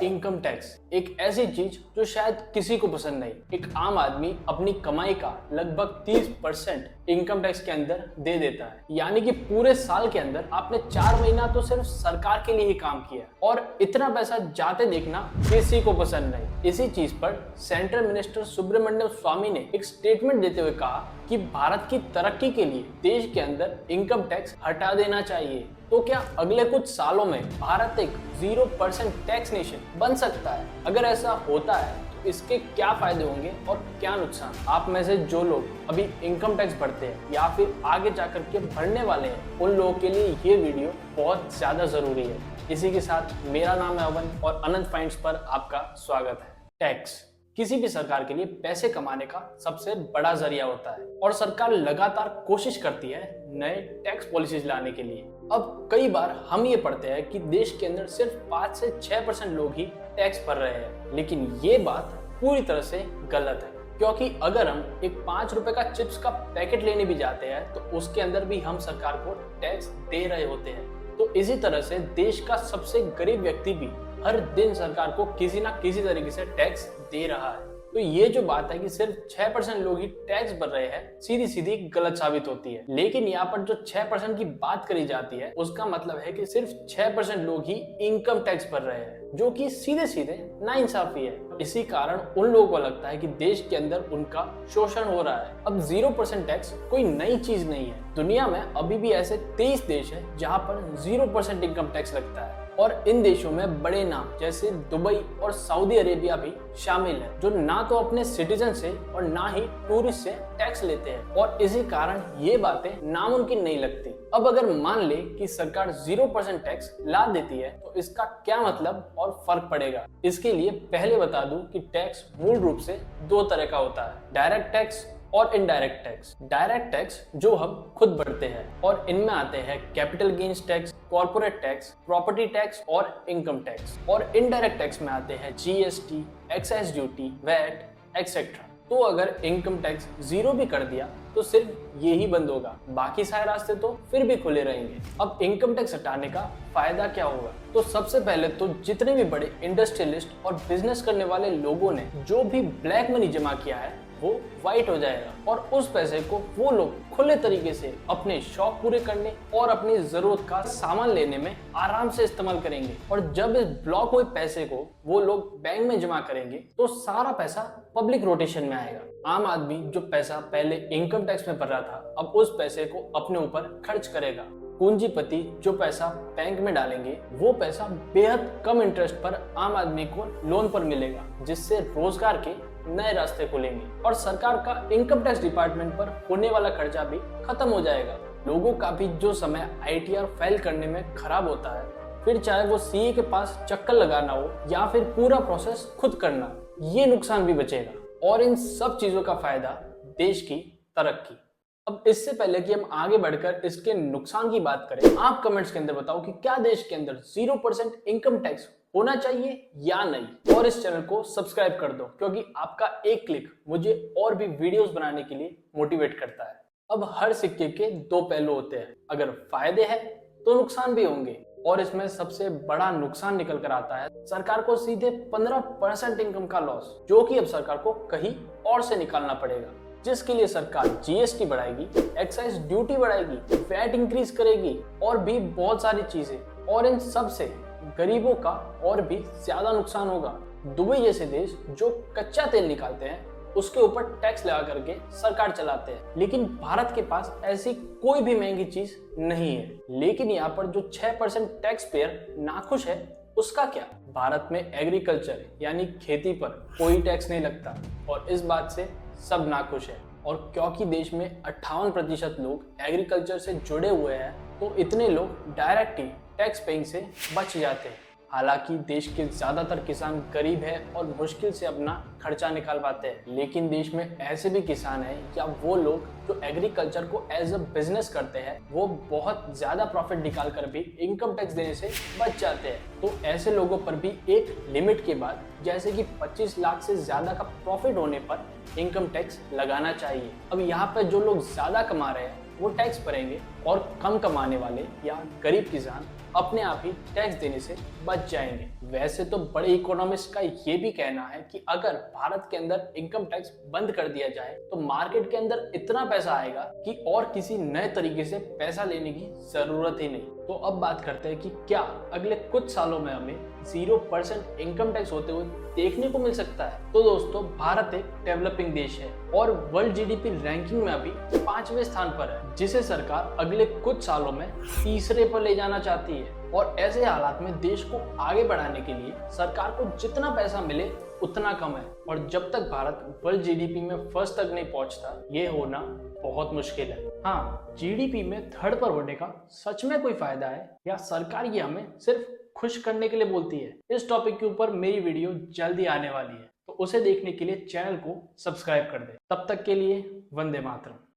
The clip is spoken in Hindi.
इनकम टैक्स एक ऐसी चीज जो शायद किसी को पसंद नहीं। एक आम आदमी अपनी कमाई का लगभग 30% इनकम टैक्स के अंदर दे देता है, यानी कि पूरे साल के अंदर आपने 4 महीना तो सिर्फ सरकार के लिए ही काम किया और इतना पैसा जाते देखना किसी को पसंद नहीं। इसी चीज पर सेंट्रल मिनिस्टर सुब्रमण्यम स्वामी ने एक स्टेटमेंट देते हुए कहा कि भारत की तरक्की के लिए देश के अंदर इनकम टैक्स हटा देना चाहिए। तो क्या अगले कुछ सालों में भारत एक 0% टैक्स नेशन बन सकता है? अगर ऐसा होता है तो इसके क्या फायदे होंगे और क्या नुकसान? आप में से जो लोग अभी इनकम टैक्स भरते हैं या फिर आगे जाकर के भरने वाले हैं, उन लोगों के लिए ये वीडियो बहुत ज्यादा जरूरी है। इसी के साथ मेरा नाम है अवन और अनंत फाइंड्स पर आपका स्वागत है। टैक्स किसी भी सरकार के लिए पैसे कमाने का सबसे बड़ा जरिया होता है और सरकार लगातार कोशिश करती है नए टैक्स पॉलिसीज लाने के लिए। अब कई बार हम ये पढ़ते हैं कि देश के अंदर सिर्फ 5 से 6% लोग ही टैक्स भर रहे हैं, लेकिन ये बात पूरी तरह से गलत है, क्योंकि अगर हम एक 5 रुपए का चिप्स का पैकेट लेने भी जाते हैं तो उसके अंदर भी हम सरकार को टैक्स दे रहे होते हैं। तो इसी तरह से देश का सबसे गरीब व्यक्ति भी हर दिन सरकार को किसी ना किसी तरीके से टैक्स दे रहा है। तो ये जो बात है कि सिर्फ 6% लोग ही टैक्स भर रहे हैं, सीधी सीधी गलत साबित होती है। लेकिन यहाँ पर जो 6% की बात करी जाती है उसका मतलब है कि सिर्फ 6% लोग ही इनकम टैक्स भर रहे हैं, जो कि सीधे सीधे नाइंसाफी है। इसी कारण उन लोगों को लगता है कि देश के अंदर उनका शोषण हो रहा है। अब 0% टैक्स कोई नई चीज नहीं है। दुनिया में अभी भी ऐसे 23 देश है जहाँ पर 0% इनकम टैक्स लगता है और इन देशों में बड़े नाम जैसे दुबई और सऊदी अरेबिया भी शामिल है, जो ना तो अपने सिटीजन से और ना ही टूरिस्ट से टैक्स लेते हैं और इसी कारण ये बातें नामुमकिन नहीं लगती। अब अगर मान ले कि सरकार 0% टैक्स ला देती है तो इसका क्या मतलब और फर्क पड़ेगा? इसके लिए पहले बता दूं कि टैक्स मूल रूप से 2 तरह का होता है, डायरेक्ट टैक्स और इनडायरेक्ट टैक्स। डायरेक्ट टैक्स जो हम खुद भरते हैं और इनमें आते हैं capital gains tax, corporate tax, property tax और इनकम टैक्स। और इनडायरेक्ट टैक्स में आते हैं GST, excise duty, VAT etcetera. तो अगर इनकम टैक्स 0 भी कर दिया तो सिर्फ ये ही बंद होगा, बाकी सारे रास्ते तो फिर भी खुले रहेंगे। अब इनकम टैक्स हटाने का फायदा क्या होगा? तो सबसे पहले तो जितने भी बड़े इंडस्ट्रियलिस्ट और बिजनेस करने वाले लोगों ने जो भी ब्लैक मनी जमा किया है वो व्हाइट हो जाएगा और उस पैसे को वो लोग खुले तरीके से अपने शौक पूरे करने और अपनी जरूरत का सामान लेने में आराम से इस्तेमाल करेंगे। और जब इस ब्लॉक हुए पैसे को वो लोग बैंक में जमा करेंगे तो सारा पैसा पब्लिक रोटेशन में आएगा। आम आदमी जो पैसा पहले इनकम टैक्स में भर रहा था अब उस पैसे को अपने ऊपर खर्च करेगा। पूंजीपति जो पैसा बैंक में डालेंगे वो पैसा बेहद कम इंटरेस्ट पर आम आदमी को लोन पर मिलेगा, जिससे रोजगार के नए रास्ते खुलेंगे और सरकार का इनकम टैक्स डिपार्टमेंट पर होने वाला खर्चा भी खत्म हो जाएगा। लोगों का भी जो समय आईटीआर फाइल करने में खराब होता है, फिर चाहे वो सीए के पास चक्कर लगाना हो या फिर पूरा प्रोसेस खुद करना, ये नुकसान भी बचेगा और इन सब चीजों का फायदा देश की तरक्की। अब इससे पहले कि हम आगे बढ़कर इसके नुकसान की बात करें, आप कमेंट्स के अंदर बताओ कि क्या देश के अंदर 0% इनकम टैक्स होना चाहिए या नहीं, और इस चैनल को सब्सक्राइब कर दो क्योंकि आपका एक क्लिक मुझे और भी वीडियोस बनाने के लिए मोटिवेट करता है। अब हर सिक्के के 2 पहलू होते हैं, अगर फायदे हैं तो नुकसान भी होंगे और इसमें सबसे बड़ा नुकसान निकल कर आता है सरकार को सीधे 15% इनकम का लॉस, जो कि अब सरकार को कहीं और से निकालना पड़ेगा, जिसके लिए सरकार जीएसटी बढ़ाएगी, एक्साइज ड्यूटी बढ़ाएगी, वैट इंक्रीज करेगी और भी बहुत सारी चीजें, और इन सब से गरीबों का और भी ज्यादा नुकसान होगा। दुबई जैसे देश जो कच्चा तेल निकालते हैं उसके ऊपर टैक्स लगा करके सरकार चलाते हैं, लेकिन भारत के पास ऐसी कोई भी महंगी चीज नहीं है। लेकिन यहाँ पर जो 6% टैक्स पेयर नाखुश है उसका क्या? भारत में एग्रीकल्चर यानी खेती पर कोई टैक्स नहीं लगता और इस बात से सब नाखुश है। और क्योंकि देश में 58% लोग एग्रीकल्चर से जुड़े हुए हैं तो इतने लोग डायरेक्ट ही टैक्स पेइंग से बच जाते हैं। हालांकि देश के ज्यादातर किसान गरीब है और मुश्किल से अपना खर्चा निकाल पाते हैं, लेकिन देश में ऐसे भी किसान हैं या वो लोग जो एग्रीकल्चर को एज अ बिजनेस करते हैं, वो बहुत ज्यादा प्रॉफिट निकाल कर भी इनकम टैक्स देने से बच जाते हैं। तो ऐसे लोगों पर भी एक लिमिट के बाद जैसे कि 25 लाख से ज्यादा का प्रॉफिट होने पर इनकम टैक्स लगाना चाहिए। अब यहाँ पर जो लोग ज्यादा कमा रहे हैं वो टैक्स भरेंगे और कम कमाने वाले या गरीब किसान अपने आप ही टैक्स देने से बच जाएंगे। वैसे तो बड़े इकोनॉमिस्ट का ये भी कहना है कि अगर भारत के अंदर इनकम टैक्स बंद कर दिया जाए तो मार्केट के अंदर इतना पैसा आएगा कि और किसी नए तरीके से पैसा लेने की जरूरत ही नहीं। तो अब बात करते हैं कि क्या अगले कुछ सालों में हमें 0% इनकम टैक्स होते हुए देखने को मिल सकता है। तो दोस्तों, भारत एक डेवलपिंग देश है और वर्ल्ड जीडीपी रैंकिंग में अभी 5वें स्थान पर है, जिसे सरकार अगले कुछ सालों में तीसरे पर ले जाना चाहती है। और ऐसे हालात में देश को आगे बढ़ाने के लिए सरकार को जितना पैसा मिले उतना कम है, और जब तक भारत वर्ल्ड जीडीपी में फर्स्ट तक नहीं पहुंचता, ये होना बहुत मुश्किल है। हाँ, जीडीपी में थर्ड पर होने का सच में कोई फायदा है या सरकार ये हमें सिर्फ खुश करने के लिए बोलती है? इस टॉपिक के ऊपर मेरी वीडियो जल्दी आने वाली है, तो उसे देखने के लिए चैनल को सब्सक्राइब कर दे। तब तक के लिए वंदे मातरम।